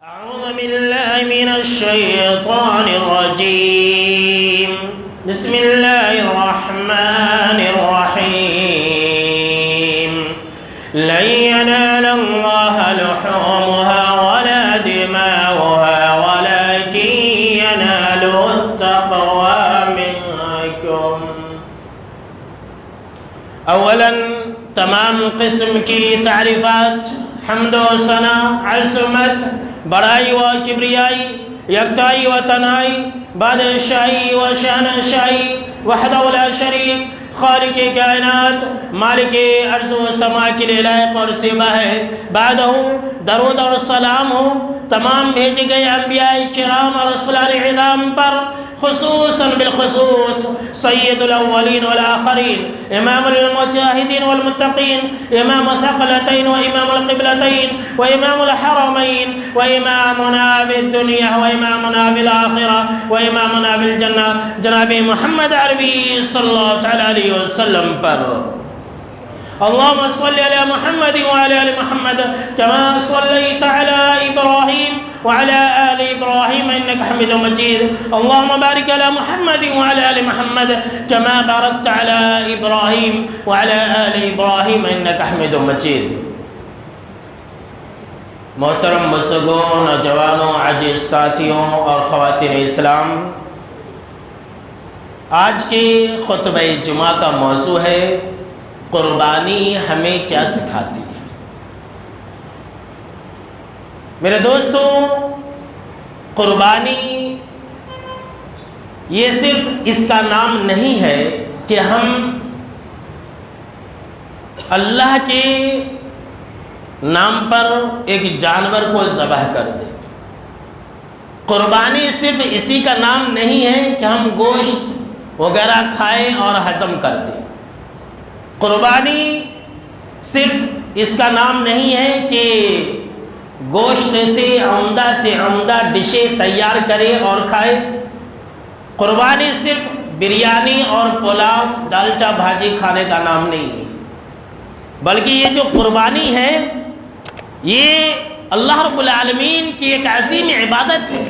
أعوذ بالله من الشيطان الرجيم بسم الله الرحمن الرحيم لن ينال الله لحومها ولا دماؤها ولكن يناله التقوى منكم. اولا تمام قسم کی تعریفات، حمد و ثنا، عظمت، بڑائی و کبریائی، یکتائی و تنائی، بادشاہی و شہنشاہی، وحدہ لا شریک، خالق کائنات، مالک ارض و سما کے لیے لائق اور سیما ہے. بعدہ درود اور سلام ہو تمام بھیجے گئے انبیاء کرام اور رسولان عظام پر، خصوصاً بالخصوص سید الاولین والآخرین، امام المجاہدین والمتقین، امام الثقلتین و امام القبلتین و امام الحرمین و امامنا فی الدنیا و امامنا فی الآخرہ و امامنا فی الجنہ جناب محمد عربی صلی اللہ علیہ وسلم پر. اللهم صل على محمد وعلى آل محمد كما صليت على إبراهيم وعلى آل إبراهيم إنك حميد مجيد. اللهم بارك على محمد وعلى آل محمد كما باركت على إبراهيم وعلى آل إبراهيم إنك حميد مجيد. محترم بزرگوں، نوجوانوں، عزیز ساتھیوں اور خواتین اسلام، آج کی خطبہ جمعہ کا موضوع ہے قربانی ہمیں کیا سکھاتی ہے. میرے دوستو، قربانی یہ صرف اس کا نام نہیں ہے کہ ہم اللہ کے نام پر ایک جانور کو ذبح کر دیں. قربانی صرف اسی کا نام نہیں ہے کہ ہم گوشت وغیرہ کھائیں اور ہضم کر دیں. قربانی صرف اس کا نام نہیں ہے کہ گوشت سے عمدہ ڈشیں تیار کرے اور کھائے. قربانی صرف بریانی اور پلاؤ دالچا بھاجی کھانے کا نام نہیں ہے، بلکہ یہ جو قربانی ہے یہ اللہ رب العالمین کی ایک عظیم عبادت ہے.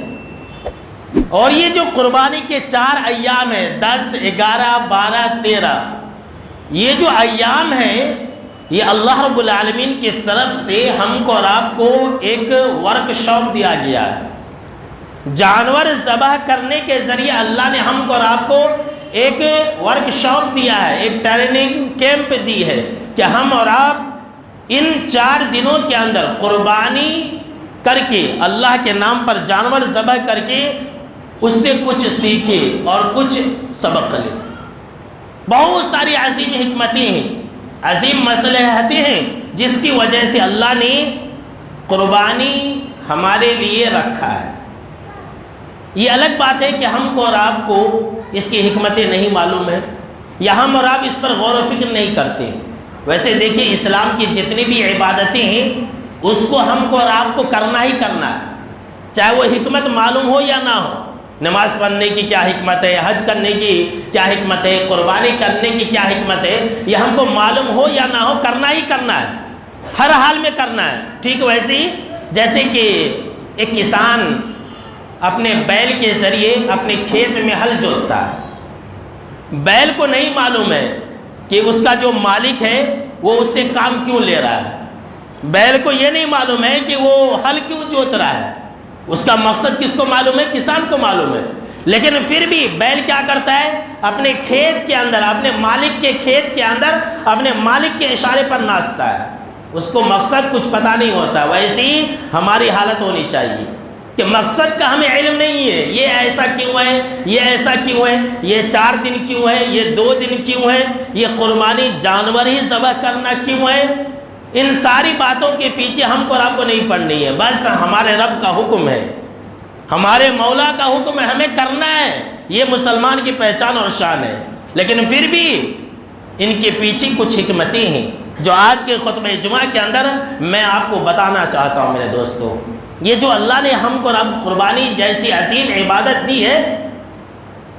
اور یہ جو قربانی کے 4 ایام ہیں، 10، 11، 12، 13، یہ جو ایام ہیں یہ اللہ رب العالمین کی طرف سے ہم کو اور آپ کو ایک ورکشاپ دیا گیا ہے. جانور ذبح کرنے کے ذریعے اللہ نے ہم کو اور آپ کو ایک ورکشاپ دیا ہے، ایک ٹریننگ کیمپ دی ہے کہ ہم اور آپ ان 4 دنوں کے اندر قربانی کر کے اللہ کے نام پر جانور ذبح کر کے اس سے کچھ سیکھیں اور کچھ سبق لیں. بہت ساری عظیم حکمتیں ہیں، عظیم مصلحتیں ہیں جس کی وجہ سے اللہ نے قربانی ہمارے لیے رکھا ہے. یہ الگ بات ہے کہ ہم کو اور آپ کو اس کی حکمتیں نہیں معلوم ہیں یا ہم اور آپ اس پر غور و فکر نہیں کرتے. ویسے دیکھیں، اسلام کی جتنی بھی عبادتیں ہیں اس کو ہم کو اور آپ کو کرنا ہی کرنا ہے، چاہے وہ حکمت معلوم ہو یا نہ ہو. نماز پڑھنے کی کیا حکمت ہے، حج کرنے کی کیا حکمت ہے، قربانی کرنے کی کیا حکمت ہے، یہ ہم کو معلوم ہو یا نہ ہو کرنا ہی کرنا ہے، ہر حال میں کرنا ہے. ٹھیک ویسے ہی جیسے کہ ایک کسان اپنے بیل کے ذریعے اپنے کھیت میں ہل جوتتا ہے. بیل کو نہیں معلوم ہے کہ اس کا جو مالک ہے وہ اس سے کام کیوں لے رہا ہے. بیل کو یہ نہیں معلوم ہے کہ وہ ہل کیوں جوت رہا ہے. اس کا مقصد کس کو معلوم ہے؟ کسان کو معلوم ہے. لیکن پھر بھی بیل کیا کرتا ہے؟ اپنے کھیت کے اندر، اپنے مالک کے کھیت کے اندر اپنے مالک کے اشارے پر ناچتا ہے. اس کو مقصد کچھ پتہ نہیں ہوتا. ویسے ہی ہماری حالت ہونی چاہیے کہ مقصد کا ہمیں علم نہیں ہے. یہ ایسا کیوں ہے، یہ ایسا کیوں ہے، یہ 4 دن کیوں ہے، یہ 2 دن کیوں ہے، یہ قربانی جانور ہی ذبح کرنا کیوں ہے. ان ساری باتوں کے پیچھے ہم کو اور آپ کو نہیں پڑھنی ہے. بس ہمارے رب کا حکم ہے، ہمارے مولا کا حکم ہے، ہمیں کرنا ہے. یہ مسلمان کی پہچان اور شان ہے. لیکن پھر بھی ان کے پیچھے کچھ حکمتیں ہیں جو آج کے خطبہ جمعہ کے اندر میں آپ کو بتانا چاہتا ہوں. میرے دوستو، یہ جو اللہ نے ہم کو رب قربانی جیسی عظیم عبادت دی ہے،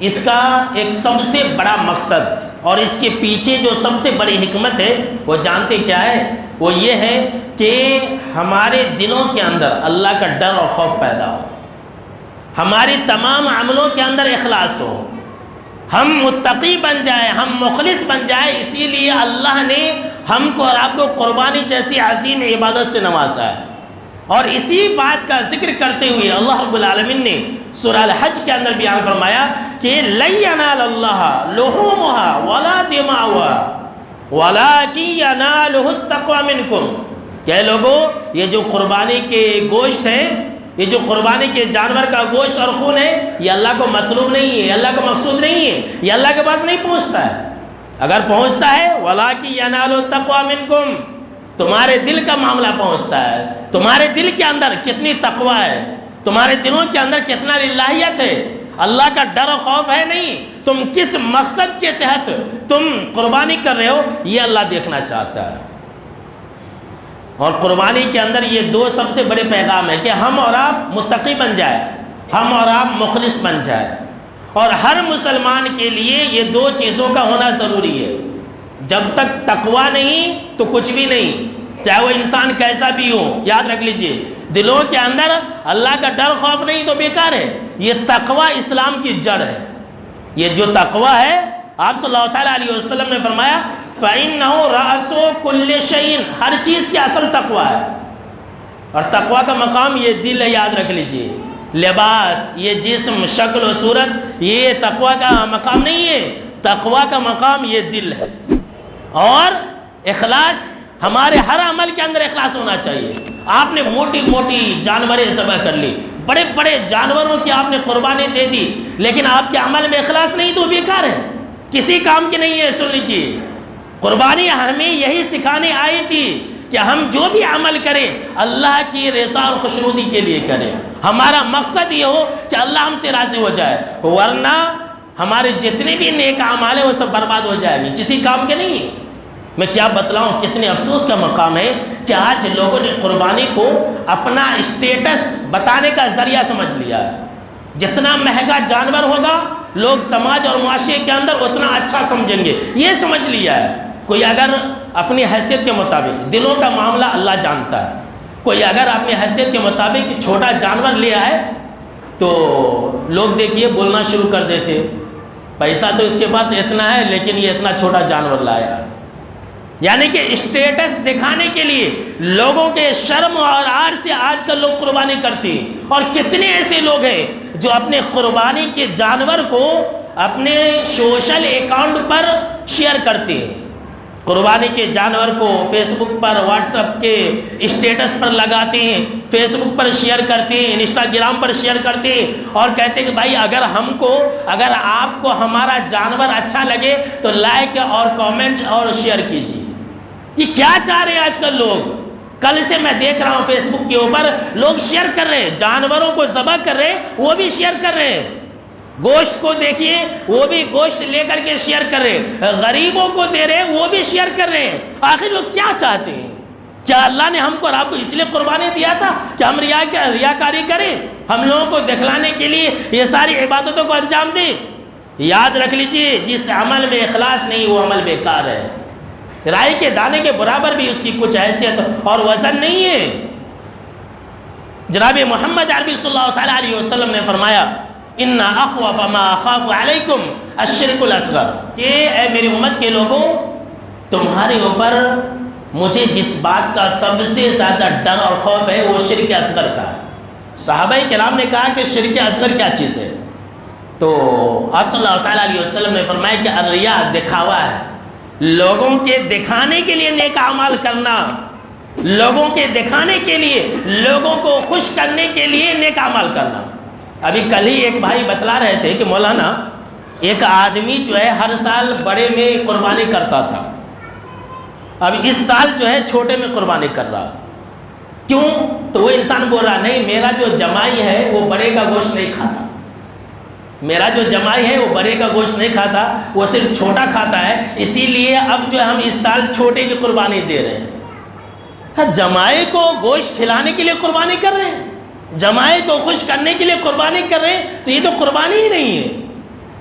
اس کا ایک سب سے بڑا مقصد اور اس کے پیچھے جو سب سے بڑی حکمت ہے وہ جانتے کیا ہے؟ وہ یہ ہے کہ ہمارے دلوں کے اندر اللہ کا ڈر اور خوف پیدا ہو، ہماری تمام عملوں کے اندر اخلاص ہو، ہم متقی بن جائیں، ہم مخلص بن جائیں۔ اسی لیے اللہ نے ہم کو اور آپ کو قربانی جیسی عظیم عبادت سے نوازا ہے۔ اور اسی بات کا ذکر کرتے ہوئے اللہ رب العالمین نے سورہ الحج کے اندر بیان فرمایا کہ لَن يَنَالَ اللَّهَ لُحُومُهَا وَلَا دِمَاؤُهَا وَلَكِن يَنَالُهُ التَّقْوَىٰ مِنكُمْ کہ اے لوگو، یہ جو قربانی کے گوشت ہیں، یہ جو قربانی کے جانور کا گوشت اور خون ہے، یہ اللہ کو مطلوب نہیں ہے، اللہ کو مقصود نہیں ہے، یہ اللہ کے پاس نہیں پہنچتا ہے۔ اگر پہنچتا ہے وَلَكِن يَنَالُهُ التَّقْوَىٰ مِنكُمْ، تمہارے دل کا معاملہ پہنچتا ہے، تمہارے دل کے اندر کتنی تقویٰ ہے، تمہارے دلوں کے اندر کتنا للہیت ہے، اللہ کا ڈر و خوف ہے نہیں، تم کس مقصد کے تحت تم قربانی کر رہے ہو، یہ اللہ دیکھنا چاہتا ہے۔ اور قربانی کے اندر یہ دو سب سے بڑے پیغام ہے کہ ہم اور آپ متقی بن جائیں، ہم اور آپ مخلص بن جائیں۔ اور ہر مسلمان کے لیے یہ دو چیزوں کا ہونا ضروری ہے۔ جب تک تقویٰ نہیں تو کچھ بھی نہیں، چاہے وہ انسان کیسا بھی ہو۔ یاد رکھ لیجئے، دلوں کے اندر اللہ کا ڈر خوف نہیں تو بیکار ہے۔ یہ تقویٰ اسلام کی جڑ ہے۔ یہ جو تقویٰ ہے، آپ صلی اللہ علیہ وسلم نے فرمایا فَإِنَّهُ رَأْسُ كُلِّ شَيْءٍ، ہر چیز کی اصل تقویٰ ہے۔ اور تقویٰ کا مقام یہ دل ہے، یاد رکھ لیجئے۔ لباس، یہ جسم، شکل و صورت، یہ تقویٰ کا مقام نہیں ہے۔ تقویٰ کا مقام یہ دل ہے۔ اور اخلاص، ہمارے ہر عمل کے اندر اخلاص ہونا چاہیے۔ آپ نے موٹی موٹی جانوریں ذبح کر لی، بڑے بڑے جانوروں کی آپ نے قربانی دے دی، لیکن آپ کے عمل میں اخلاص نہیں تو بیکار ہے، کسی کام کی نہیں ہے۔ سن لیجیے، قربانی ہمیں یہی سکھانے آئی تھی کہ ہم جو بھی عمل کریں اللہ کی رضا اور خوشنودی کے لیے کریں۔ ہمارا مقصد یہ ہو کہ اللہ ہم سے راضی ہو جائے، ورنہ ہمارے جتنے بھی نیک اعمال ہیں وہ سب برباد ہو جائیں گے، کسی کام کے نہیں ہیں۔ میں کیا بتلاؤں، کتنے افسوس کا مقام ہے کہ آج لوگوں نے قربانی کو اپنا اسٹیٹس بتانے کا ذریعہ سمجھ لیا ہے۔ جتنا مہنگا جانور ہوگا، لوگ سماج اور معاشرے کے اندر اتنا اچھا سمجھیں گے، یہ سمجھ لیا ہے۔ کوئی اگر اپنی حیثیت کے مطابق، دلوں کا معاملہ اللہ جانتا ہے، کوئی اگر اپنی حیثیت کے مطابق چھوٹا جانور لے آئے تو لوگ دیکھیے بولنا شروع کر دیتے، پیسہ تو اس کے پاس اتنا ہے لیکن یہ اتنا چھوٹا جانور لایا ہے۔ یعنی کہ اسٹیٹس دکھانے کے لیے لوگوں کے شرم اور عار سے آج کل لوگ قربانی کرتے ہیں۔ اور کتنے ایسے لوگ ہیں جو اپنے قربانی کے جانور کو اپنے سوشل اکاؤنٹ پر شیئر کرتے ہیں، قربانی کے جانور کو فیس بک پر، واٹس ایپ کے اسٹیٹس پر لگاتے ہیں، فیس بک پر شیئر کرتے ہیں، انسٹاگرام پر شیئر کرتے ہیں، اور کہتے ہیں کہ بھائی اگر آپ کو ہمارا جانور اچھا لگے تو لائک اور کامنٹ اور شیئر کیجیے۔ یہ کیا چاہ رہے ہیں آج کل لوگ؟ کل سے میں دیکھ رہا ہوں فیس بک کے اوپر لوگ شیئر کر رہے ہیں، جانوروں کو ذبح کر رہے ہیں، وہ بھی شیئر کر رہے ہیں۔ گوشت کو دیکھیے، وہ بھی گوشت لے کر کے شیئر کر رہے ہیں، غریبوں کو دے رہے ہیں، وہ بھی شیئر کر رہے ہیں۔ آخر لوگ کیا چاہتے ہیں؟ کیا اللہ نے ہم کو اور آپ کو اس لیے قربانی دیا تھا کہ ہم ریاکاری کریں، ہم لوگوں کو دکھلانے کے لیے یہ ساری عبادتوں کو انجام دیں؟ یاد رکھ لیجئے، جس عمل میں اخلاص نہیں وہ عمل بیکار ہے۔ رائی کے دانے کے برابر بھی اس کی کچھ حیثیت اور وزن نہیں ہے۔ جناب محمد عربی صلی اللہ علیہ وسلم نے فرمایا ان اخوف ما اخاف علیکم الشرک الاصغر، کہ اے میری امت کے لوگوں، تمہارے اوپر مجھے جس بات کا سب سے زیادہ ڈر اور خوف ہے وہ شرک اصغر کا ہے۔ صحابہ کرام نے کہا کہ شرک اصغر کیا چیز ہے؟ تو آپ صلی اللہ علیہ وسلم نے فرمایا کہ الریا، دکھاوا ہے، لوگوں کے دکھانے کے لیے نیک اعمال کرنا، لوگوں کے دکھانے کے لیے، لوگوں کو خوش کرنے کے لیے نیک اعمال کرنا۔ ابھی کل ہی ایک بھائی بتلا رہے تھے کہ مولانا، ایک آدمی جو ہے ہر سال بڑے میں قربانی کرتا تھا، اب اس سال جو ہے چھوٹے میں قربانی کر رہا۔ کیوں؟ تو وہ انسان بول رہا نہیں، میرا جو جمائی ہے وہ بڑے کا گوشت نہیں کھاتا، میرا جو جمائی ہے وہ بڑے کا گوشت نہیں کھاتا، وہ صرف چھوٹا کھاتا ہے، اسی لیے اب جو ہم اس سال چھوٹے کی قربانی دے رہے ہیں۔ جمائی کو گوشت کھلانے کے لیے قربانی کر رہے ہیں، جمائی کو خوش کرنے کے لیے قربانی کر رہے ہیں، تو یہ تو قربانی ہی نہیں ہے۔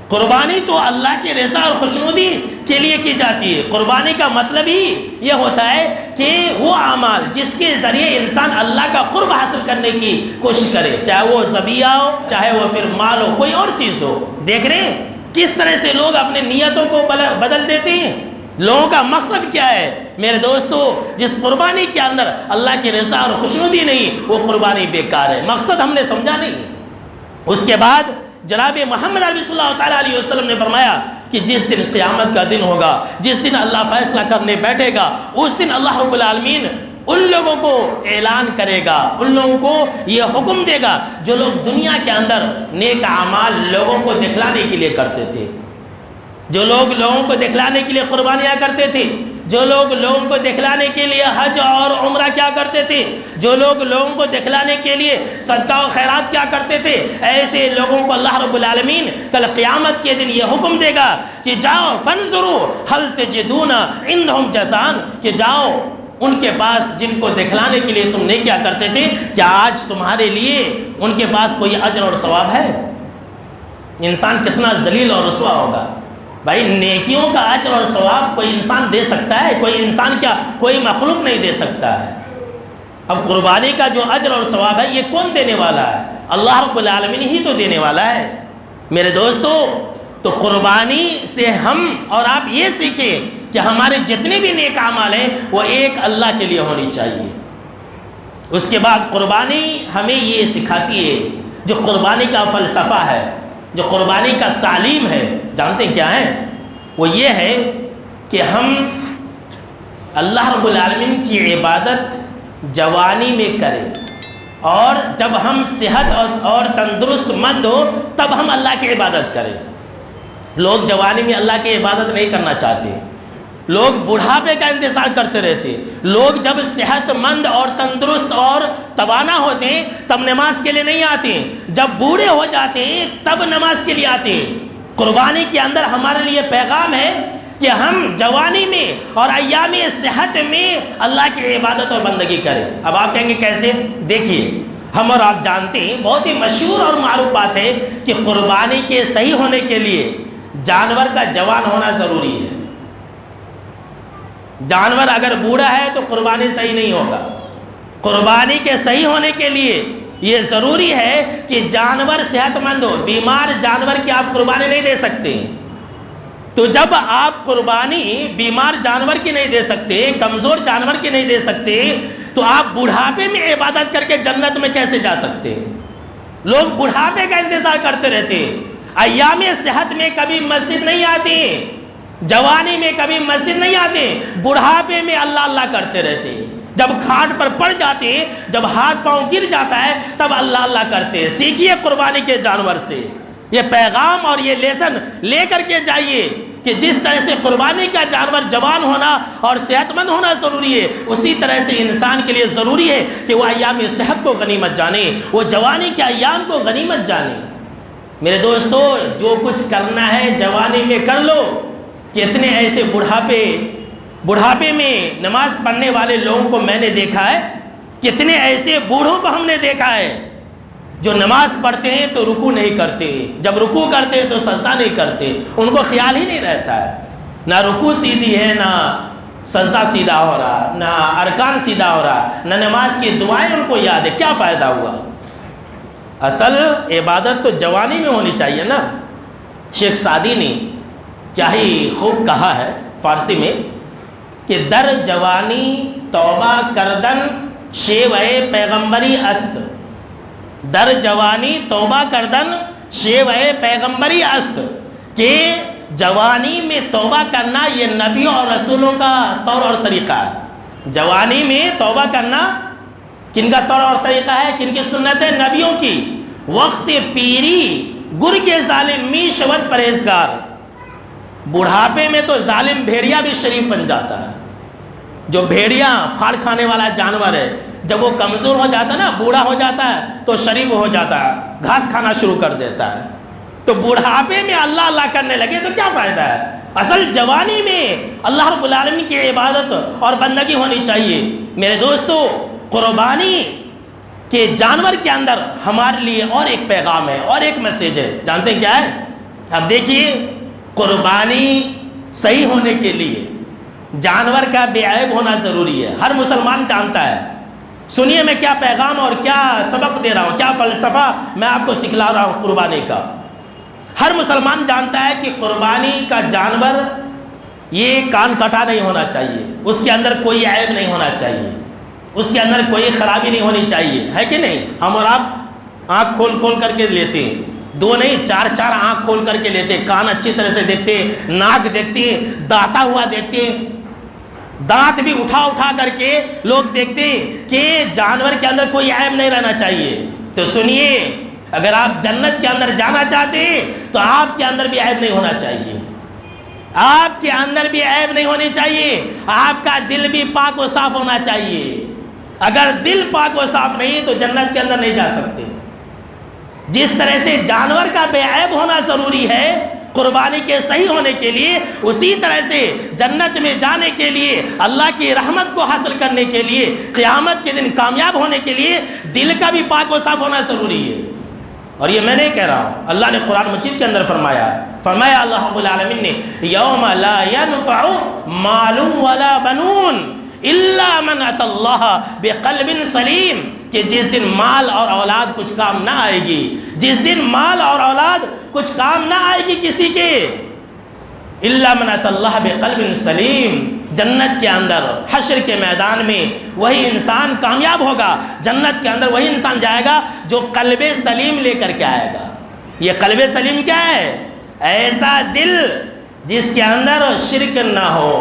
قربانی تو اللہ کی رضا اور خوشنودی کے لیے کی جاتی ہے۔ قربانی کا مطلب ہی یہ ہوتا ہے کہ وہ اعمال جس کے ذریعے انسان اللہ کا قرب حاصل کرنے کی کوشش کرے، چاہے وہ ذبیحہ ہو، چاہے وہ پھر مال ہو، کوئی اور چیز ہو۔ دیکھ رہے ہیں کس طرح سے لوگ اپنے نیتوں کو بدل دیتے ہیں۔ لوگوں کا مقصد کیا ہے میرے دوستو؟ جس قربانی کے اندر اللہ کی رضا اور خوشنودی نہیں، وہ قربانی بیکار ہے، مقصد ہم نے سمجھا نہیں۔ اس کے بعد جناب محمد عربی صلی اللہ تعالیٰ علیہ وسلم نے فرمایا کہ جس دن قیامت کا دن ہوگا، جس دن اللہ فیصلہ کرنے بیٹھے گا، اس دن اللہ رب العالمین ان لوگوں کو اعلان کرے گا، ان لوگوں کو یہ حکم دے گا جو لوگ دنیا کے اندر نیک اعمال لوگوں کو دکھلانے کے لیے کرتے تھے، جو لوگ لوگوں کو دکھلانے کے لیے قربانیاں کرتے تھے، جو لوگ لوگوں کو دکھلانے کے لیے حج اور عمرہ کیا کرتے تھے، جو لوگ لوگوں کو دکھلانے کے لیے صدقہ و خیرات کیا کرتے تھے، ایسے لوگوں کو اللہ رب العالمین کل قیامت کے دن یہ حکم دے گا کہ جاؤ فانظروا هل تجدون عندهم جزاء، کہ جاؤ ان کے پاس جن کو دکھلانے کے لیے تم نے کیا کرتے تھے، کیا آج تمہارے لیے ان کے پاس کوئی اجر اور ثواب ہے؟ انسان کتنا ذلیل اور رسوا ہوگا بھائی، نیکیوں کا اجر اور ثواب کوئی انسان دے سکتا ہے؟ کوئی انسان کیا کوئی مخلوق نہیں دے سکتا ہے۔ اب قربانی کا جو اجر اور ثواب ہے یہ کون دینے والا ہے؟ اللہ رب العالمین ہی تو دینے والا ہے۔ میرے دوستو، تو قربانی سے ہم اور آپ یہ سیکھیں کہ ہمارے جتنے بھی نیک اعمال ہیں وہ ایک اللہ کے لیے ہونی چاہیے۔ اس کے بعد قربانی ہمیں یہ سکھاتی ہے، جو قربانی کا فلسفہ ہے، جو قربانی کا تعلیم ہے، جانتے کیا ہے؟ وہ یہ ہے کہ ہم اللہ رب العالمین کی عبادت جوانی میں کریں، اور جب ہم صحت اور تندرست مند ہو تب ہم اللہ کی عبادت کریں۔ لوگ جوانی میں اللہ کی عبادت نہیں کرنا چاہتے، لوگ بڑھاپے کا انتظار کرتے رہتے، لوگ جب صحت مند اور تندرست اور توانا ہوتے ہیں تب نماز کے لیے نہیں آتے، جب بوڑھے ہو جاتے ہیں تب نماز کے لیے آتے ہیں۔ قربانی کے اندر ہمارے لیے پیغام ہے کہ ہم جوانی میں اور ایام صحت میں اللہ کی عبادت اور بندگی کریں۔ اب آپ کہیں گے کیسے؟ دیکھیے، ہم اور آپ جانتے ہیں، بہت ہی مشہور اور معروف بات ہے کہ قربانی کے صحیح ہونے کے لیے جانور کا جوان ہونا ضروری ہے۔ جانور اگر بوڑھا ہے تو قربانی صحیح نہیں ہوگا۔ قربانی کے صحیح ہونے کے لیے یہ ضروری ہے کہ جانور صحت مند ہو۔ بیمار جانور کی آپ قربانی نہیں دے سکتے، تو جب آپ قربانی بیمار جانور کی نہیں دے سکتے، کمزور جانور کی نہیں دے سکتے، تو آپ بڑھاپے میں عبادت کر کے جنت میں کیسے جا سکتے ہیں؟ لوگ بڑھاپے کا انتظار کرتے رہتے ہیں، ایام صحت میں کبھی مسجد نہیں آتے، جوانی میں کبھی مسجد نہیں آتے، بڑھاپے میں اللہ اللہ کرتے رہتے ہیں، جب کھاٹ پر پڑ جاتے ہیں، جب ہاتھ پاؤں گر جاتا ہے تب اللہ اللہ کرتے ہیں۔ سیکھیے قربانی کے جانور سے، یہ پیغام اور یہ لیسن لے کر کے جائیے کہ جس طرح سے قربانی کا جانور جوان ہونا اور صحت مند ہونا ضروری ہے، اسی طرح سے انسان کے لیے ضروری ہے کہ وہ ایام صحت کو غنیمت جانے، وہ جوانی کے ایام کو غنیمت جانے۔ میرے دوستو، جو کچھ کرنا ہے جوانی میں کر لو۔ کتنے ایسے بڑھاپے میں نماز پڑھنے والے لوگوں کو میں نے دیکھا ہے، کتنے ایسے بوڑھوں کو ہم نے دیکھا ہے جو نماز پڑھتے ہیں تو رکوع نہیں کرتے، جب رکوع کرتے ہیں تو سجدہ نہیں کرتے، ان کو خیال ہی نہیں رہتا ہے، نہ رکوع سیدھی ہے، نہ سجدہ سیدھا ہو رہا، نہ ارکان سیدھا ہو رہا، نہ نماز کی دعائیں ان کو یاد ہے۔ کیا فائدہ ہوا؟ اصل عبادت تو جوانی میں ہونی چاہیے نا۔ شیخ سعدی نے کیا ہی خوب کہا ہے فارسی میں کہ در جوانی توبہ کردن شیوہ پیغمبری است، در جوانی توبہ کردن شیوہ پیغمبری است، کہ جوانی میں توبہ کرنا یہ نبیوں اور رسولوں کا طور اور طریقہ ہے۔ جوانی میں توبہ کرنا کن کا طور اور طریقہ ہے، کن کی سنت ہے؟ نبیوں کی۔ وقت پیری گر کے ظالم می شود پرہیزگار، بڑھاپے میں تو ظالم بھیڑیا بھی شریف بن جاتا ہے۔ جو بھیڑیا پھاڑ کھانے والا جانور ہے، جب وہ کمزور ہو جاتا ہے نا، بوڑھا ہو جاتا ہے تو شریف ہو جاتا ہے، گھاس کھانا شروع کر دیتا ہے۔ تو بڑھاپے میں اللہ اللہ کرنے لگے تو کیا فائدہ ہے؟ اصل جوانی میں اللہ رب العالمین کی عبادت اور بندگی ہونی چاہیے۔ میرے دوستو، قربانی کے جانور کے اندر ہمارے لیے اور ایک پیغام ہے اور ایک میسیج ہے، جانتے ہیں کیا ہے؟ اب دیکھیے، قربانی صحیح ہونے کے لیے جانور کا بے عیب ہونا ضروری ہے، ہر مسلمان جانتا ہے۔ سنیے میں کیا پیغام اور کیا سبق دے رہا ہوں، کیا فلسفہ میں آپ کو سکھلا رہا ہوں قربانی کا۔ ہر مسلمان جانتا ہے کہ قربانی کا جانور یہ کان کٹا نہیں ہونا چاہیے، اس کے اندر کوئی عیب نہیں ہونا چاہیے، اس کے اندر کوئی خرابی نہیں ہونی چاہیے، ہے کہ نہیں؟ ہم اور آپ آنکھ کھول کھول کر کے لیتے ہیں، 2 نہیں 4 آنکھ کھول کر کے لیتے ہیں، کان اچھی طرح سے دیکھتے ہیں، ناک دیکھتے ہیں، داتا ہوا دیکھتے ہیں، دانت بھی اٹھا کر کے لوگ دیکھتے ہیں کہ جانور کے اندر کوئی عیب نہیں رہنا چاہیے۔ تو سنیے، اگر آپ جنت کے اندر جانا چاہتے ہیں تو آپ کے اندر بھی عیب نہیں ہونا چاہیے، آپ کے اندر بھی عیب نہیں ہونی چاہیے، آپ کا دل بھی پاک و صاف ہونا چاہیے۔ اگر دل پاک و صاف نہیں تو جنت کے اندر نہیں جا سکتے۔ جس طرح سے جانور کا بے عیب ہونا ضروری ہے قربانی کے صحیح ہونے کے لیے، اسی طرح سے جنت میں جانے کے لیے، اللہ کی رحمت کو حاصل کرنے کے لیے، قیامت کے دن کامیاب ہونے کے لیے دل کا بھی پاک و صاف ہونا ضروری ہے۔ اور یہ میں نہیں کہہ رہا ہوں، اللہ نے قرآن مجید کے اندر فرمایا اللہ رب العالمین نے یوم لا ينفع مال ولا بنون الا من اتى اللہ بقلب سلیم، کہ جس دن مال اور اولاد کچھ کام نہ آئے گی، جس دن مال اور اولاد کچھ کام نہ آئے گی کسی کے، الا من اتى اللہ بقلب سلیم، جنت کے اندر حشر کے میدان میں وہی انسان کامیاب ہوگا، جنت کے اندر وہی انسان جائے گا جو قلب سلیم لے کر کے آئے گا۔ یہ قلب سلیم کیا ہے؟ ایسا دل جس کے اندر شرک نہ ہو،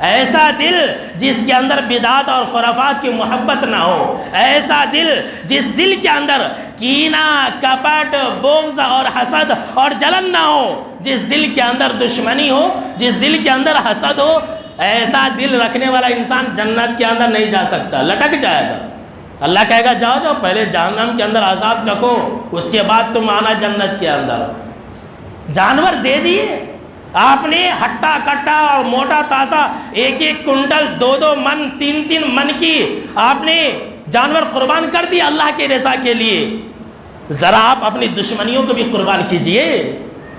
ایسا دل جس کے اندر بدعات اور خرافات کی محبت نہ ہو، ایسا دل جس دل کے اندر کینہ، کپٹ، بغض اور حسد اور جلن نہ ہو، جس دل کے اندر دشمنی ہو، جس دل کے اندر حسد ہو، ایسا دل رکھنے والا انسان جنت کے اندر نہیں جا سکتا، لٹک جائے گا۔ اللہ کہے گا جاؤ پہلے جہنم کے اندر عذاب چکھو، اس کے بعد تم آنا جنت کے اندر۔ جانور دے دیے آپ نے، ہٹا کٹا اور موٹا تازہ 1 کنٹل 2 من 3 من کی آپ نے جانور قربان کر دیا اللہ کے رضا کے لیے۔ ذرا آپ اپنی دشمنیوں کو بھی قربان کیجئے،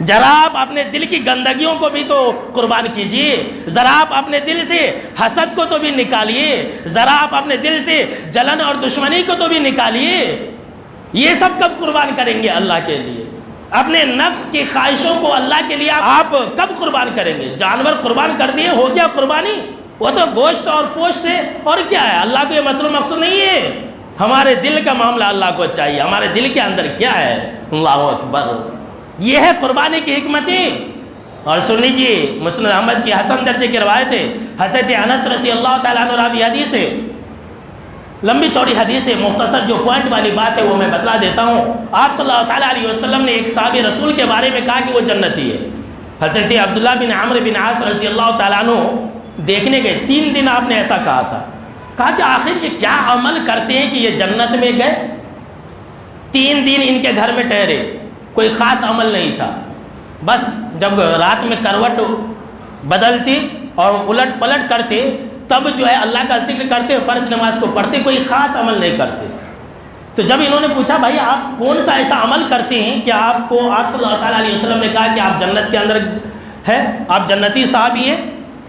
ذرا آپ اپنے دل کی گندگیوں کو بھی تو قربان کیجئے، ذرا آپ اپنے دل سے حسد کو تو بھی نکالیے، ذرا آپ اپنے دل سے جلن اور دشمنی کو تو بھی نکالیے۔ یہ سب کب قربان کریں گے اللہ کے لیے؟ اپنے نفس کی خواہشوں کو اللہ کے لیے آپ کب قربان کریں گے؟ جانور قربان کر دیے، ہو گیا قربانی، وہ تو گوشت اور پوشت ہے، اور کیا ہے؟ اللہ کو یہ مطلوب مقصود نہیں ہے، ہمارے دل کا معاملہ اللہ کو چاہیے، ہمارے دل کے اندر کیا ہے۔ اللہ اکبر، یہ ہے قربانی کی حکمتیں۔ اور سن لیجیے، مسند احمد کی حسن درجے کی روایت ہے، حضرت انس رضی اللہ تعالیٰ عنہ راوی حدیث ہے، لمبی چوڑی حدیث ہے، مختصر جو پوائنٹ والی بات ہے وہ میں بتلا دیتا ہوں۔ آپ صلی اللہ تعالیٰ علیہ وسلم نے ایک صحابی رسول کے بارے میں کہا کہ وہ جنتی ہے، حضرت عبداللہ بن عمرو بن عاص رضی اللہ تعالیٰ عنہ دیکھنے گئے، 3 دن آپ نے ایسا کہا تھا، کہا کہ آخر یہ کیا عمل کرتے ہیں کہ یہ جنت میں گئے؟ 3 دن ان کے گھر میں ٹھہرے، کوئی خاص عمل نہیں تھا، بس جب رات میں کروٹ بدلتی اور الٹ پلٹ کرتے تب جو ہے اللہ کا ذکر کرتے، فرض نماز کو پڑھتے، کوئی خاص عمل نہیں کرتے۔ تو جب انہوں نے پوچھا بھائی آپ کون سا ایسا عمل کرتے ہیں کہ آپ صلی اللہ تعالیٰ علیہ وسلم نے کہا کہ آپ جنت کے اندر ہے، آپ جنتی صحابی ہیں،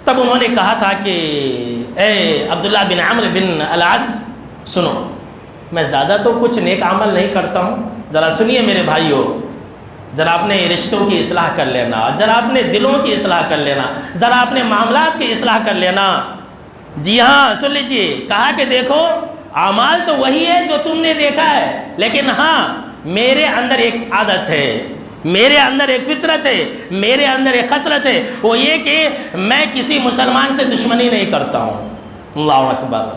تب انہوں نے کہا تھا کہ اے عبداللہ بن عمرو بن العاص سنو، میں زیادہ تو کچھ نیک عمل نہیں کرتا ہوں، ذرا سنیے میرے بھائیو، ذرا اپنے رشتوں کی اصلاح کر لینا، ذرا اپنے دلوں کی اصلاح کر لینا، ذرا اپنے معاملات کی اصلاح کر لینا۔ جی ہاں سن لیجیے، کہا کہ دیکھو اعمال تو وہی ہے جو تم نے دیکھا ہے، لیکن ہاں میرے اندر ایک عادت ہے، میرے اندر ایک فطرت ہے، میرے اندر ایک خصلت ہے، وہ یہ کہ میں کسی مسلمان سے دشمنی نہیں کرتا ہوں۔ اللہ اکبر،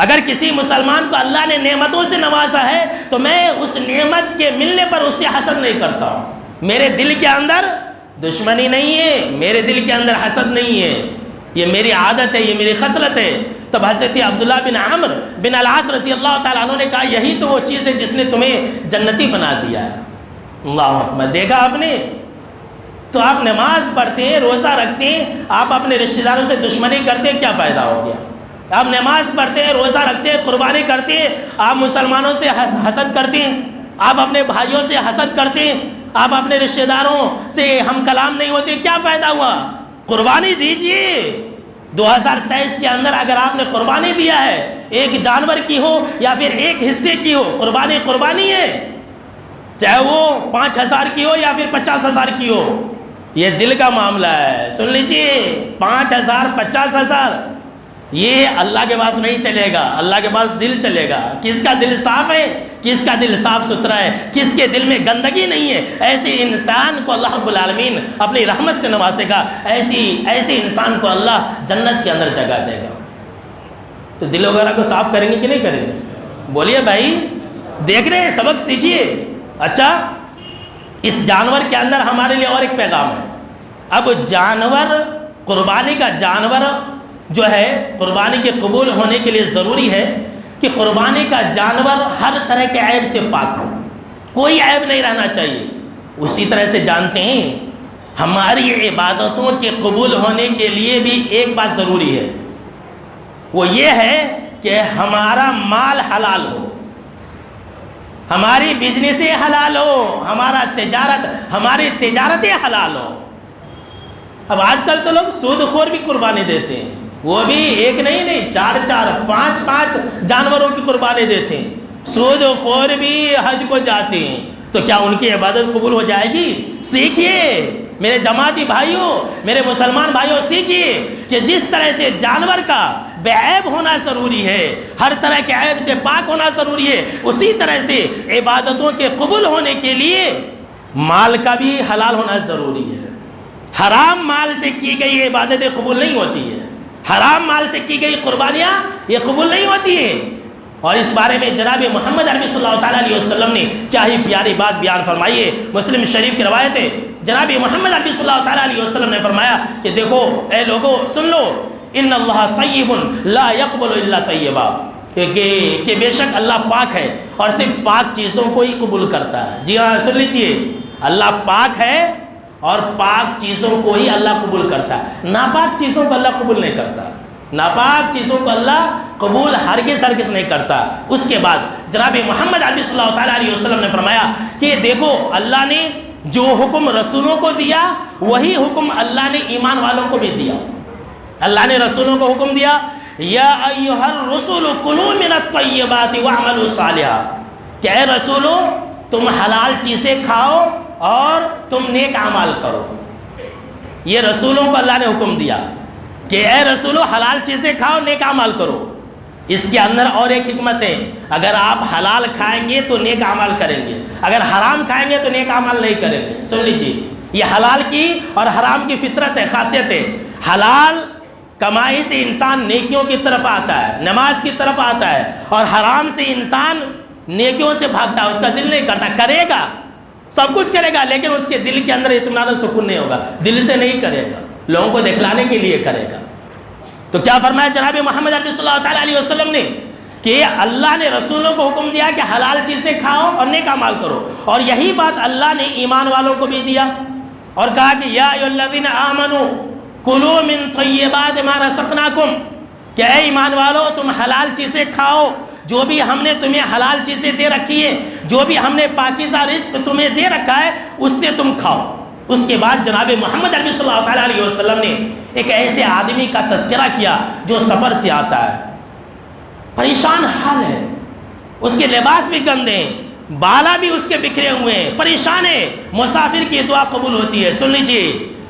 اگر کسی مسلمان کو اللہ نے نعمتوں سے نوازا ہے تو میں اس نعمت کے ملنے پر اس سے حسد نہیں کرتا ہوں، میرے دل کے اندر دشمنی نہیں ہے، میرے دل کے اندر حسد نہیں ہے، یہ میری عادت ہے، یہ میری خصلت ہے۔ تب حضرت عبداللہ بن عمرو بن العاص رضی اللہ تعالیٰ عنہ نے کہا یہی تو وہ چیز ہے جس نے تمہیں جنتی بنا دیا ہے۔ اللہ اکبر، دیکھا آپ نے؟ تو آپ نماز پڑھتے ہیں، روزہ رکھتے ہیں، آپ اپنے رشتہ داروں سے دشمنی کرتے ہیں، کیا فائدہ ہو گیا؟ آپ نماز پڑھتے ہیں، روزہ رکھتے ہیں، قربانی کرتے ہیں، آپ مسلمانوں سے حسد کرتے ہیں، آپ اپنے بھائیوں سے حسد کرتے ہیں، آپ اپنے رشتہ داروں سے ہم کلام نہیں ہوتے، کیا فائدہ ہوا؟ قربانی دیجئے. 2023 کے اندر اگر آپ نے قربانی دیا ہے، ایک جانور کی ہو یا پھر ایک حصے کی ہو، قربانی قربانی ہے، چاہے وہ 5,000 کی ہو یا پھر 50,000 کی ہو. یہ دل کا معاملہ ہے. سن لیجئے، 5,000 50,000 یہ اللہ کے پاس نہیں چلے گا. اللہ کے پاس دل چلے گا. کس کا دل صاف ہے، کس کا دل صاف ستھرا ہے، کس کے دل میں گندگی نہیں ہے، ایسے انسان کو اللہ رب العالمین اپنی رحمت سے نوازے گا. ایسے انسان کو اللہ جنت کے اندر جگہ دے گا. تو دل وغیرہ کو صاف کریں گے کہ نہیں کریں گے؟ بولیے بھائی، دیکھ رہے ہیں، سبق سیکھیے. اچھا، اس جانور کے اندر ہمارے لیے اور ایک پیغام ہے. اب جانور، قربانی کا جانور جو ہے، قربانی کے قبول ہونے کے لیے ضروری ہے کہ قربانی کا جانور ہر طرح کے عیب سے پاک ہو. کوئی عیب نہیں رہنا چاہیے. اسی طرح سے جانتے ہیں ہماری عبادتوں کے قبول ہونے کے لیے بھی ایک بات ضروری ہے، وہ یہ ہے کہ ہمارا مال حلال ہو، ہماری بزنسیں حلال ہو، ہماری تجارتیں حلال ہو. اب آج کل تو لوگ سود خور بھی قربانی دیتے ہیں، وہ بھی ایک نہیں 4 5 جانوروں کی قربانی دیتے ہیں. سود خور بھی حج کو جاتے ہیں، تو کیا ان کی عبادت قبول ہو جائے گی؟ سیکھیے میرے جماعتی بھائیوں، میرے مسلمان بھائیوں، سیکھیے کہ جس طرح سے جانور کا بے عیب ہونا ضروری ہے، ہر طرح کے عیب سے پاک ہونا ضروری ہے، اسی طرح سے عبادتوں کے قبول ہونے کے لیے مال کا بھی حلال ہونا ضروری ہے. حرام مال سے کی گئی عبادتیں قبول نہیں ہوتی ہے، حرام مال سے کی گئی قربانیاں یہ قبول نہیں ہوتی ہیں. اور اس بارے میں جناب محمد عربی صلی اللہ تعالیٰ علیہ وسلم نے کیا ہی پیاری بات بیان فرمائی ہے. مسلم شریف کی روایت ہے، جناب محمد عربی صلی اللہ تعالیٰ علیہ وسلم نے فرمایا کہ دیکھو اے لوگو، سن لو، ان اللہ طیب لا یقبل الا طیبا، کہ بے شک اللہ پاک ہے اور صرف پاک چیزوں کو ہی قبول کرتا ہے. جی ہاں، سن لیجیے، اللہ پاک ہے اور پاک چیزوں کو ہی اللہ قبول کرتا ہے. ناپاک چیزوں کو اللہ قبول نہیں کرتا. ناپاک چیزوں کو اللہ قبول ہرگز نہیں کرتا. اس کے بعد جناب محمد عربی صلی اللہ تعالیٰ علیہ وسلم نے فرمایا کہ دیکھو، اللہ نے جو حکم رسولوں کو دیا وہی حکم اللہ نے ایمان والوں کو بھی دیا. اللہ نے رسولوں کو حکم دیا، یا ایھا الرسل کلوا من الطیبات واعملوا صالحا، کہ اے رسولو تم حلال چیزیں کھاؤ اور تم نیک اعمال کرو. یہ رسولوں کو اللہ نے حکم دیا کہ اے رسولو حلال چیزیں کھاؤ، نیک اعمال کرو. اس کے اندر اور ایک حکمت ہے، اگر آپ حلال کھائیں گے تو نیک اعمال کریں گے، اگر حرام کھائیں گے تو نیک اعمال نہیں کریں گے. سن لیجیے، یہ حلال کی اور حرام کی فطرت ہے، خاصیت ہے. حلال کمائی سے انسان نیکیوں کی طرف آتا ہے، نماز کی طرف آتا ہے، اور حرام سے انسان نیکیوں سے بھاگتا ہے، اس کا دل نہیں کرتا. کرے گا، سب کچھ کرے گا، لیکن اس کے دل کے اندر اطمینان و سکون نہیں ہوگا. دل سے نہیں کرے گا، لوگوں کو دکھلانے کے لیے کرے گا. تو کیا فرمایا جناب محمد عربی صلی اللہ تعالیٰ علیہ وسلم نے کہ اللہ نے رسولوں کو حکم دیا کہ حلال چیزیں کھاؤ اور نیک اعمال کرو، اور یہی بات اللہ نے ایمان والوں کو بھی دیا اور کہا کہ یا ایھا الذین آمنوا کلوا من طیبات ما رزقناکم، کہ اے ایمان والو تم حلال چیزیں کھاؤ، جو بھی ہم نے تمہیں حلال چیزیں دے رکھی ہے، جو بھی ہم نے پاکیزہ رزق تمہیں دے رکھا ہے اس سے تم کھاؤ. اس کے بعد جناب محمد عربی صلی اللہ تعالیٰ علیہ وسلم نے ایک ایسے آدمی کا تذکرہ کیا جو سفر سے آتا ہے، پریشان حال ہے، اس کے لباس بھی گندے ہیں، بالا بھی اس کے بکھرے ہوئے ہیں، پریشان ہے. مسافر کی دعا قبول ہوتی ہے. سن لیجیے،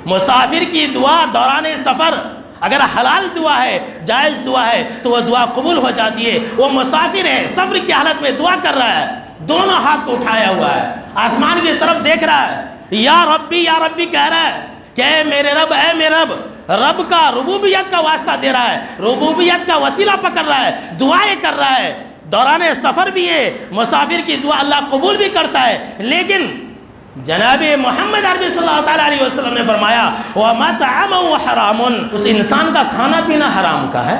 مسافر کی دعا دوران سفر اگر حلال دعا ہے، جائز دعا ہے، تو وہ دعا قبول ہو جاتی ہے. وہ مسافر ہے، سفر کی حالت میں دعا کر رہا ہے، دونوں ہاتھ کو اٹھایا ہوا ہے، آسمان کی طرف دیکھ رہا ہے، یا ربی کہہ رہا ہے کہ اے میرے رب، اے میرے رب. رب کا ربوبیت کا واسطہ دے رہا ہے، ربوبیت کا وسیلہ پکڑ رہا ہے، دعائیں کر رہا ہے. دوران سفر بھی ہے، مسافر کی دعا اللہ قبول بھی کرتا ہے. لیکن جناب محمد عربی صلی اللہ تعالیٰ علیہ وسلم نے فرمایا وَمَطْعَمُهُ حَرَامٌ، اس انسان کا کھانا پینا حرام کا ہے،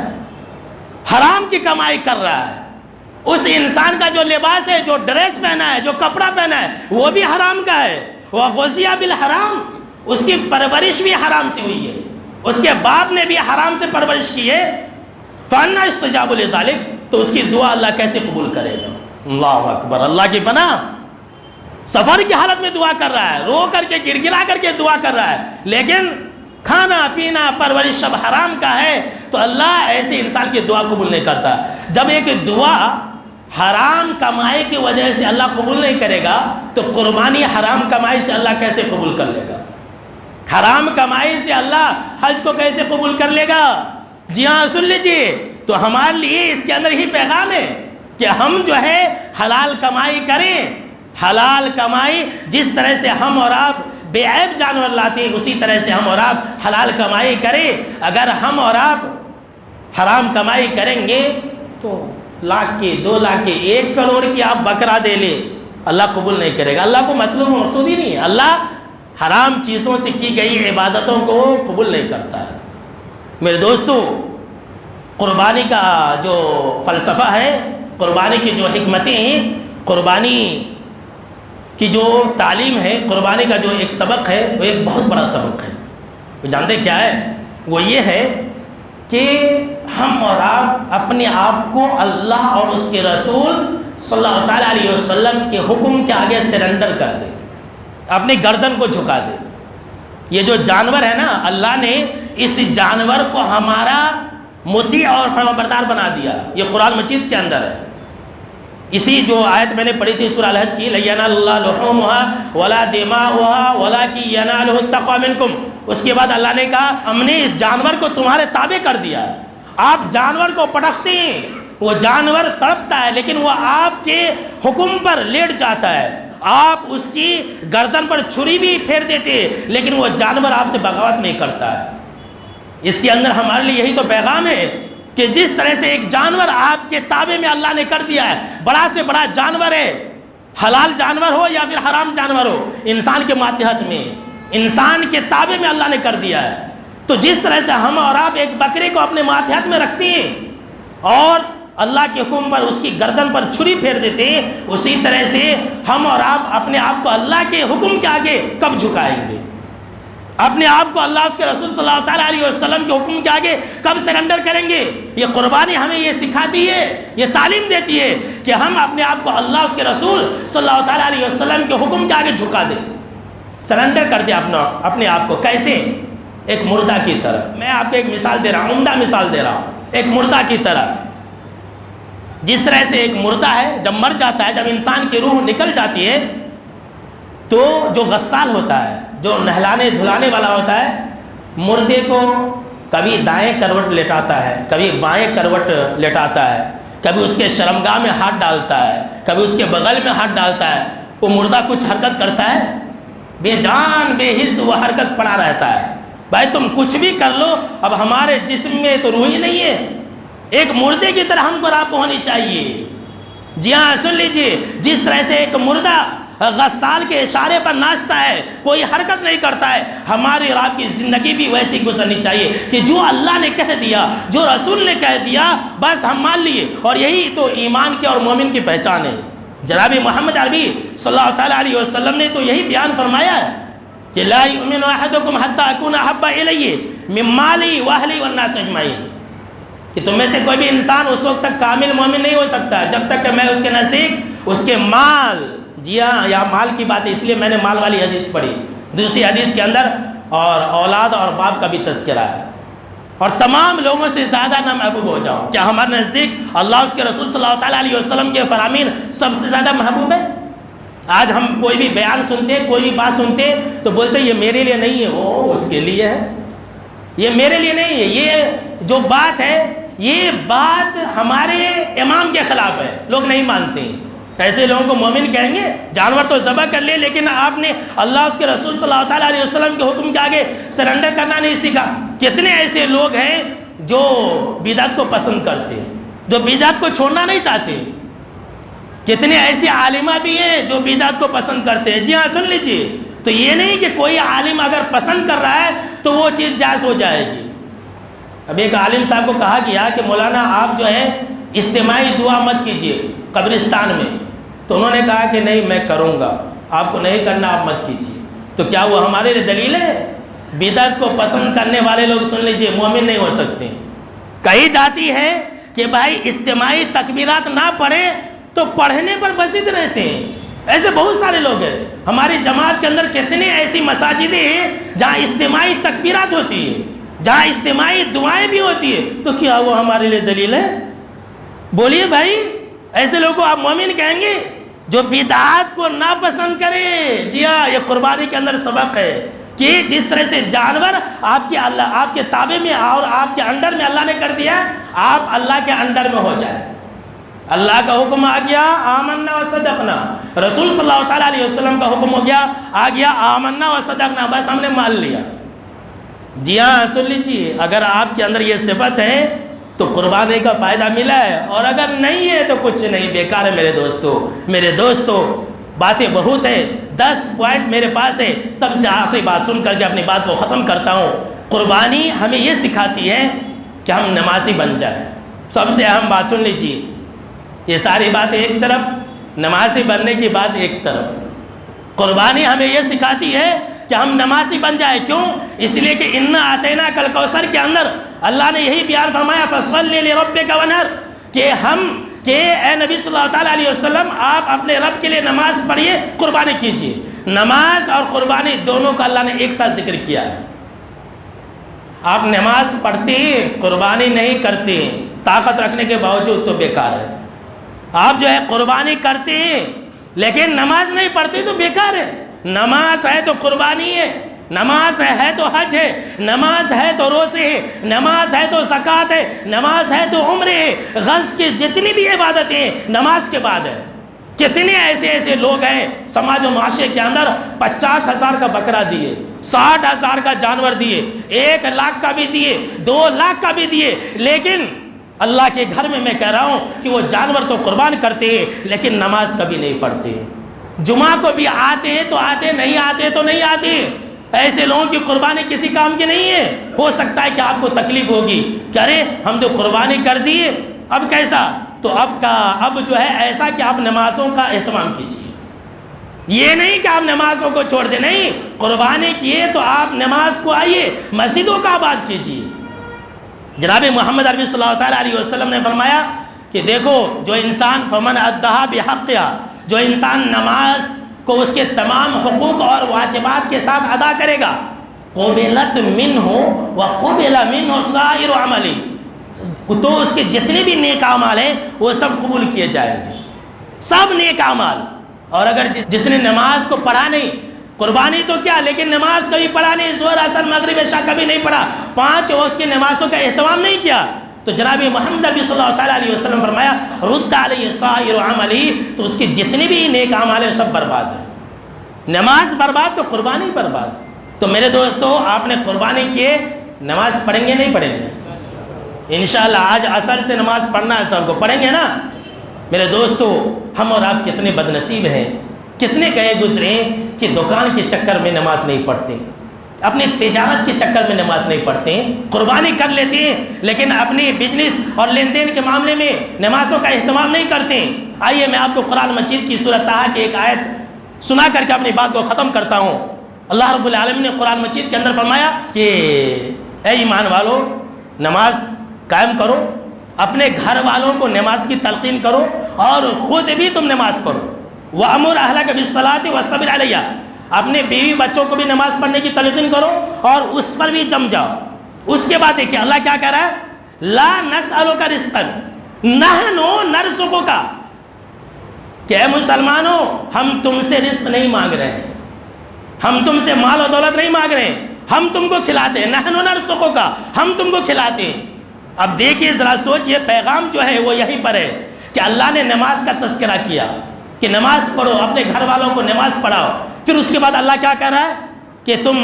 حرام کی کمائی کر رہا ہے. اس انسان کا جو لباس ہے، جو ڈریس پہنا ہے، جو کپڑا پہنا ہے، وہ بھی حرام کا ہے. وَغُذِيَ بِالْحَرَامِ، اس کی پرورش بھی حرام سے ہوئی ہے، اس کے باپ نے بھی حرام سے پرورش کی ہے. فَأَنَّىٰ يُسْتَجَابُ لِذَلِكَ، تو اس کی دعا اللہ کیسے قبول کرے گا؟ اللہ اکبر، اللہ کی پناہ. سفر کی حالت میں دعا کر رہا ہے، رو کر کے گڑ گڑا کر کے دعا کر رہا ہے، لیکن کھانا پینا پرورش سب حرام کا ہے تو اللہ ایسے انسان کی دعا قبول نہیں کرتا۔ جب ایک دعا حرام کمائی کی وجہ سے اللہ قبول نہیں کرے گا تو قربانی حرام کمائی سے اللہ کیسے قبول کر لے گا؟ حرام کمائی سے اللہ حج کو کیسے قبول کر لے گا؟ جی ہاں، سن لیجیے، تو ہمارے لیے اس کے اندر ہی پیغام ہے کہ ہم جو ہے حلال کمائی کریں۔ حلال کمائی جس طرح سے ہم اور آپ بے عیب جانور لاتے ہیں اسی طرح سے ہم اور آپ حلال کمائی کریں۔ اگر ہم اور آپ حرام کمائی کریں گے تو لاکھ کی، 2 لاکھ کی، 1 کروڑ کی آپ بکرا دے لیں، اللہ قبول نہیں کرے گا۔ اللہ کو مطلوب مقصود ہی نہیں ہے، اللہ حرام چیزوں سے کی گئی عبادتوں کو قبول نہیں کرتا ہے۔ میرے دوستو، قربانی کا جو فلسفہ ہے، قربانی کی جو حکمتیں ہیں، قربانی کی جو تعلیم ہے، قربانی کا جو ایک سبق ہے وہ ایک بہت بڑا سبق ہے۔ وہ جانتے کیا ہے؟ وہ یہ ہے کہ ہم اور آپ اپنے آپ کو اللہ اور اس کے رسول صلی اللہ تعالیٰ علیہ وسلم کے حکم کے آگے سرنڈر کر دیں، اپنی گردن کو جھکا دیں۔ یہ جو جانور ہے نا، اللہ نے اس جانور کو ہمارا مطیع اور فرمانبردار بنا دیا۔ یہ قرآن مجید کے اندر ہے۔ اسی جو آیت میں نے پڑھی تھی سورہ الحج کی، لَن يَنَالَ اللَّهَ لُحُومُهَا وَلَا دِمَاؤُهَا وَلَٰكِن يَنَالُهُ التَّقْوَىٰ مِنكُمْ۔ اس کے بعد اللہ نے کہا ہم نے اس جانور کو تمہارے تابع کر دیا۔ آپ جانور کو پٹکتے ہیں، وہ جانور تڑپتا ہے لیکن وہ آپ کے حکم پر لیٹ جاتا ہے۔ آپ اس کی گردن پر چھری بھی پھیر دیتے لیکن وہ جانور آپ سے بغاوت نہیں کرتا ہے۔ اس کے اندر ہمارے لیے یہی تو پیغام ہے کہ جس طرح سے ایک جانور آپ کے تابع میں اللہ نے کر دیا ہے، بڑا سے بڑا جانور ہے، حلال جانور ہو یا پھر حرام جانور ہو، انسان کے ماتحت میں، انسان کے تابع میں اللہ نے کر دیا ہے۔ تو جس طرح سے ہم اور آپ ایک بکرے کو اپنے ماتحت میں رکھتے ہیں اور اللہ کے حکم پر اس کی گردن پر چھری پھیر دیتے ہیں، اسی طرح سے ہم اور آپ اپنے آپ کو اللہ کے حکم کے آگے کب جھکائیں گے؟ اپنے آپ کو اللہ اس کے رسول صلی اللہ تعالیٰ علیہ وسلم کے حکم کے آگے کب سرنڈر کریں گے؟ یہ قربانی ہمیں یہ سکھاتی ہے، یہ تعلیم دیتی ہے کہ ہم اپنے آپ کو اللہ اس کے رسول صلی اللہ تعالیٰ علیہ وسلم کے حکم کے آگے جھکا دیں، سرنڈر کر دیں اپنے آپ کو۔ کیسے؟ ایک مردہ کی طرح۔ میں آپ کو ایک مثال دے رہا ہوں، عمدہ مثال دے رہا ہوں، ایک مردہ کی طرح۔ جس طرح سے ایک مردہ ہے جب مر جاتا ہے، جب انسان کی روح نکل جاتی ہے تو جو غسال ہوتا ہے، جو نہلانے دھلانے والا ہوتا ہے، مردے کو کبھی دائیں کروٹ لٹاتا ہے، کبھی بائیں کروٹ لٹاتا ہے، کبھی اس کے شرمگاہ میں ہاتھ ڈالتا ہے، کبھی اس کے بغل میں ہاتھ ڈالتا ہے۔ وہ مردہ کچھ حرکت کرتا ہے؟ بے جان بے حس وہ حرکت پڑا رہتا ہے۔ بھائی تم کچھ بھی کر لو، اب ہمارے جسم میں تو روح ہی نہیں ہے۔ ایک مردے کی طرح ہم کو آپ کو ہونی چاہیے۔ جی ہاں، سن لیجئے، جس طرح سے ایک مردہ غسال کے اشارے پر ناچتا ہے، کوئی حرکت نہیں کرتا ہے، ہماری اور آپ کی زندگی بھی ویسی گزرنی چاہیے کہ جو اللہ نے کہہ دیا، جو رسول نے کہہ دیا، بس ہم مان لیے۔ اور یہی تو ایمان کے اور مومن کی پہچان ہے۔ جناب محمد عربی صلی اللہ تعالیٰ علیہ وسلم نے تو یہی بیان فرمایا ہے کہ لا یؤمن احدکم حتی اکون احب الی من مالی واہلی والناس اجمعین، کہ تم میں سے کوئی بھی انسان اس وقت تک کامل مومن نہیں ہو سکتا جب تک کہ میں اس کے نزدیک اس کے مال، جی ہاں یہاں مال کی بات ہے اس لیے میں نے مال والی حدیث پڑھی، دوسری حدیث کے اندر اور اولاد اور باپ کا بھی تذکرہ ہے، اور تمام لوگوں سے زیادہ نہ محبوب ہو جاؤ۔ کیا ہمارے نزدیک اللہ اس کے رسول صلی اللہ تعالیٰ علیہ وسلم کے فرامین سب سے زیادہ محبوب ہے؟ آج ہم کوئی بھی بیان سنتے، کوئی بھی بات سنتے تو بولتے یہ میرے لیے نہیں ہے، وہ اس کے لیے ہے، یہ میرے لیے نہیں ہے، یہ جو بات ہے یہ بات ہمارے امام کے خلاف ہے، لوگ نہیں مانتے ہیں۔ ایسے لوگوں کو مومن کہیں گے؟ جانور تو ذبح کر لے لیکن آپ نے اللہ اس کے رسول صلی اللہ تعالیٰ علیہ وسلم کے حکم کے آگے سرنڈر کرنا نہیں سیکھا۔ کتنے ایسے لوگ ہیں جو بدعت کو پسند کرتے ہیں، جو بدعت کو چھوڑنا نہیں چاہتے، کتنے ایسے عالمہ بھی ہیں جو بدعت کو پسند کرتے ہیں۔ جی ہاں، سن لیجئے، تو یہ نہیں کہ کوئی عالم اگر پسند کر رہا ہے تو وہ چیز جائز ہو جائے گی۔ اب ایک عالم صاحب کو کہا گیا کہ مولانا آپ جو ہے اجتماعی دعا مت کیجئے قبرستان میں، تو انہوں نے کہا کہ نہیں میں کروں گا، آپ کو نہیں کرنا آپ مت کیجئے۔ تو کیا وہ ہمارے لیے دلیل ہے؟ بدعت کو پسند کرنے والے لوگ سن لیجئے مومن نہیں ہو سکتے۔ کہی جاتی ہے کہ بھائی اجتماعی تکبیرات نہ پڑھیں تو پڑھنے پر بسط رہتے ہیں، ایسے بہت سارے لوگ ہیں. ہماری جماعت کے اندر کتنے ایسی مساجدیں ہیں جہاں اجتماعی تکبیرات ہوتی ہے، جہاں اجتماعی دعائیں بھی ہوتی ہے، تو کیا وہ ہمارے لیے دلیل ہے؟ بولیے بھائی، ایسے لوگوں کو آپ مومن کہیں گے جو بدعات کو ناپسند کرے؟ جی ہاں، یہ قربانی کے اندر سبق ہے کہ جس طرح سے جانور آپ کے تابع میں اور آپ کے انڈر میں اللہ نے کر دیا، آپ اللہ کے انڈر میں ہو جائے. اللہ کا حکم آ گیا آمنا و صدقنا، رسول صلی اللہ تعالیٰ علیہ وسلم کا حکم ہو گیا، آ گیا آمنا و صدقنا، بس ہم نے مان لیا. جی ہاں، سن لیجیے، اگر آپ کے اندر یہ صفت ہے تو قربانی کا فائدہ ملا ہے، اور اگر نہیں ہے تو کچھ نہیں، بیکار ہے. میرے دوستو باتیں بہت ہیں، 10 پوائنٹ میرے پاس ہے. سب سے آخری بات سن کر کے اپنی بات کو ختم کرتا ہوں. قربانی ہمیں یہ سکھاتی ہے کہ ہم نمازی بن جائیں. سب سے اہم بات سن لیجیے، یہ ساری باتیں ایک طرف، نمازی بننے کی بات ایک طرف. قربانی ہمیں یہ سکھاتی ہے کہ ہم نمازی بن جائیں. کیوں؟ اس لیے کہ انا اعطیناک الکوثر کے اندر اللہ نے یہی بیان فرمایا فصلی لربک وانحر، کہ اے نبی صلی اللہ تعالیٰ علیہ وسلم آپ اپنے رب کے لیے نماز پڑھیے، قربانی کیجیے. نماز اور قربانی دونوں کا اللہ نے ایک ساتھ ذکر کیا ہے. آپ نماز پڑھتے ہیں، قربانی نہیں کرتے ہیں، طاقت رکھنے کے باوجود تو بیکار ہے. آپ جو ہے قربانی کرتے ہیں لیکن نماز نہیں پڑھتے تو بیکار ہے. نماز ہے تو قربانی ہے، نماز ہے تو حج ہے، نماز ہے تو روزے ہے، نماز ہے تو زکوٰۃ ہے، نماز ہے تو عمرے ہے. غرض کی جتنی بھی عبادتیں ہیں نماز کے بعد ہے. کتنے ایسے لوگ ہیں سماج و معاشرے کے اندر 50,000 کا بکرا دیے، 60,000 کا جانور دیے، 1 لاکھ کا بھی دیے، 2 لاکھ کا بھی دیے، لیکن اللہ کے گھر میں کہہ رہا ہوں کہ وہ جانور تو قربان کرتے ہیں لیکن نماز کبھی نہیں پڑھتے. جمعہ کو بھی آتے ہیں تو آتے، نہیں آتے تو نہیں آتے. ایسے لوگوں کی قربانی کسی کام کی نہیں ہے. ہو سکتا ہے کہ آپ کو تکلیف ہوگی کہ ارے ہم تو قربانی کر دیے، اب کیسا؟ تو اب جو ہے ایسا کہ آپ نمازوں کا اہتمام کیجیے. یہ نہیں کہ آپ نمازوں کو چھوڑ دیں، نہیں، قربانی کیے تو آپ نماز کو آئیے، مسجدوں کا آباد کیجیے. جناب محمد عربی صلی اللہ تعالیٰ علیہ وسلم نے فرمایا کہ دیکھو، جو انسان فمن ادھا بحقھا، جو انسان نماز کو اس کے تمام حقوق اور واجبات کے ساتھ ادا کرے گا، قبلت منہ وقبل منہ سائر عملی، تو اس کے جتنے بھی نیک اعمال ہیں وہ سب قبول کیے جائیں گے، سب نیک اعمال. اور اگر جس نے نماز کو پڑھا نہیں، قربانی تو کیا، لیکن نماز کبھی پڑھا نہیں، ظہر عصر مغرب عشاء کبھی نہیں پڑھا، 5 وقت کی نمازوں کا اہتمام نہیں کیا، تو جناب محمد عربی صلی اللہ تعالیٰ علیہ وسلم فرمایا رد علیہ سائر عملی، تو اس کے جتنے بھی نیک اعمال ہیں سب برباد ہیں. نماز برباد تو قربانی برباد. تو میرے دوستو، آپ نے قربانی کیے، نماز پڑھیں گے نہیں پڑھیں گے؟ انشاءاللہ آج عصر سے نماز پڑھنا ہے، سب کو پڑھیں گے نا؟ میرے دوستو، ہم اور آپ کتنے بدنصیب ہیں، کتنے گئے گزرے کہ دکان کے چکر میں نماز نہیں پڑھتے، اپنی تجارت کے چکر میں نماز نہیں پڑھتے، قربانی کر لیتے ہیں لیکن اپنی بزنس اور لین دین کے معاملے میں نمازوں کا اہتمام نہیں کرتے. آئیے میں آپ کو قرآن مجید کی سورۃ طٰہٰ کی ایک آیت سنا کر کے اپنی بات کو ختم کرتا ہوں. اللہ رب العالمین نے قرآن مجید کے اندر فرمایا کہ اے ایمان والو، نماز قائم کرو، اپنے گھر والوں کو نماز کی تلقین کرو اور خود بھی تم نماز پڑھو. وَأَمُرْ أَهْلَكَ بِالصَّلَاةِ وَاصْطَبِرْ عَلَيْهَا، اپنے بیوی بچوں کو بھی نماز پڑھنے کی تلقین کرو اور اس پر بھی جم جاؤ. اس کے بعد دیکھیے اللہ کیا کہہ رہا ہے، لا نسألک رزقا نحن نرزقک، کہ اے مسلمانوں ہم تم سے رزق نہیں مانگ رہے ہیں، ہم تم سے مال و دولت نہیں مانگ رہے ہیں، ہم تم کو کھلاتے ہیں. نحن نرزقک، ہم تم کو کھلاتے ہیں. اب دیکھیے ذرا سوچئے، پیغام جو ہے وہ یہیں پر ہے کہ اللہ نے نماز کا تذکرہ کیا کہ نماز پڑھو، اپنے گھر والوں کو نماز پڑھاؤ. پھر اس کے بعد اللہ کیا کہہ رہا ہے کہ تم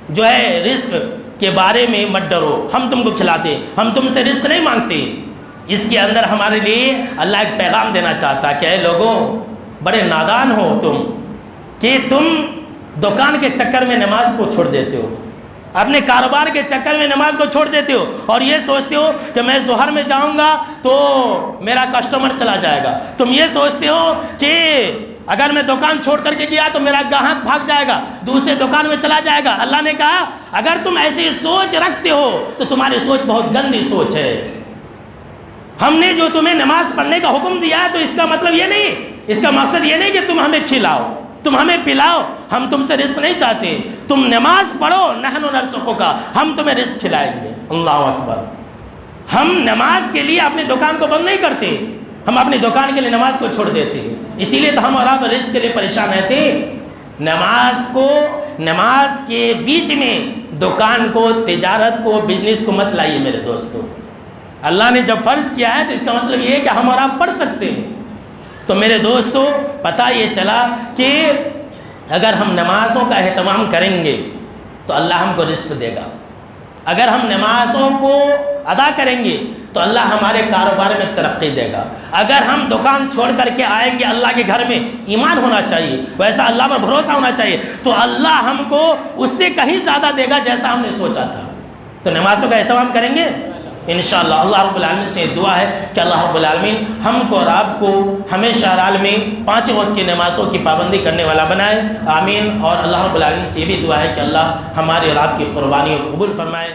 جو ہے رزق کے بارے میں مت ڈرو، ہم تم کو کھلاتے، ہم تم سے رزق نہیں مانگتے. اس کے اندر ہمارے لیے اللہ ایک پیغام دینا چاہتا ہے کہ اے لوگوں، بڑے نادان ہو تم کہ تم دکان کے چکر میں نماز کو چھوڑ دیتے ہو، اپنے کاروبار کے چکر میں نماز کو چھوڑ دیتے ہو اور یہ سوچتے ہو کہ میں ظہر میں جاؤں گا تو میرا کسٹمر چلا جائے گا. تم یہ سوچتے ہو کہ اگر میں دکان چھوڑ کر کے گیا تو میرا گاہک بھاگ جائے گا، دوسرے دکان میں چلا جائے گا. اللہ نے کہا اگر تم ایسی سوچ رکھتے ہو تو تمہاری سوچ بہت گندی سوچ ہے. ہم نے جو تمہیں نماز پڑھنے کا حکم دیا ہے تو اس کا مطلب یہ نہیں اس کا مقصد یہ نہیں کہ تم ہمیں کھلاؤ، تم ہمیں پلاؤ، ہم تم سے رزق نہیں چاہتے، تم نماز پڑھو، نحن نرزقک، ہم تمہیں رزق کھلائیں گے۔ اللہ اکبر۔ ہم نماز کے لیے اپنی دکان کو بند نہیں کرتے، ہم اپنی دکان کے لیے نماز کو چھوڑ دیتے، اسی لیے تو ہم اور آپ رزق کے لیے پریشان رہتے۔ نماز کے بیچ میں دکان کو، تجارت کو، بزنس کو مت لائیے میرے دوستو۔ اللہ نے جب فرض کیا ہے تو اس کا مطلب یہ ہے کہ ہم اور آپ پڑھ سکتے ہیں۔ تو میرے دوستو پتہ یہ چلا کہ اگر ہم نمازوں کا اہتمام کریں گے تو اللہ ہم کو رزق دے گا، اگر ہم نمازوں کو ادا کریں گے تو اللہ ہمارے کاروبار میں ترقی دے گا، اگر ہم دکان چھوڑ کر کے آئیں گے اللہ کے گھر میں، ایمان ہونا چاہیے، ویسا اللہ پر بھروسہ ہونا چاہیے، تو اللہ ہم کو اس سے کہیں زیادہ دے گا جیسا ہم نے سوچا تھا۔ تو نمازوں کا اہتمام کریں گے انشاءاللہ۔ اللہ رب العالمین سے دعا ہے کہ اللہ رب العالمین ہم کو اور آپ کو ہمیشہ حال میں 5 وقت کی نمازوں کی پابندی کرنے والا بنائے، آمین۔ اور اللہ رب العالمین سے یہ بھی دعا ہے کہ اللہ ہمارے اور آپ کی قربانیوں کو قبول فرمائے۔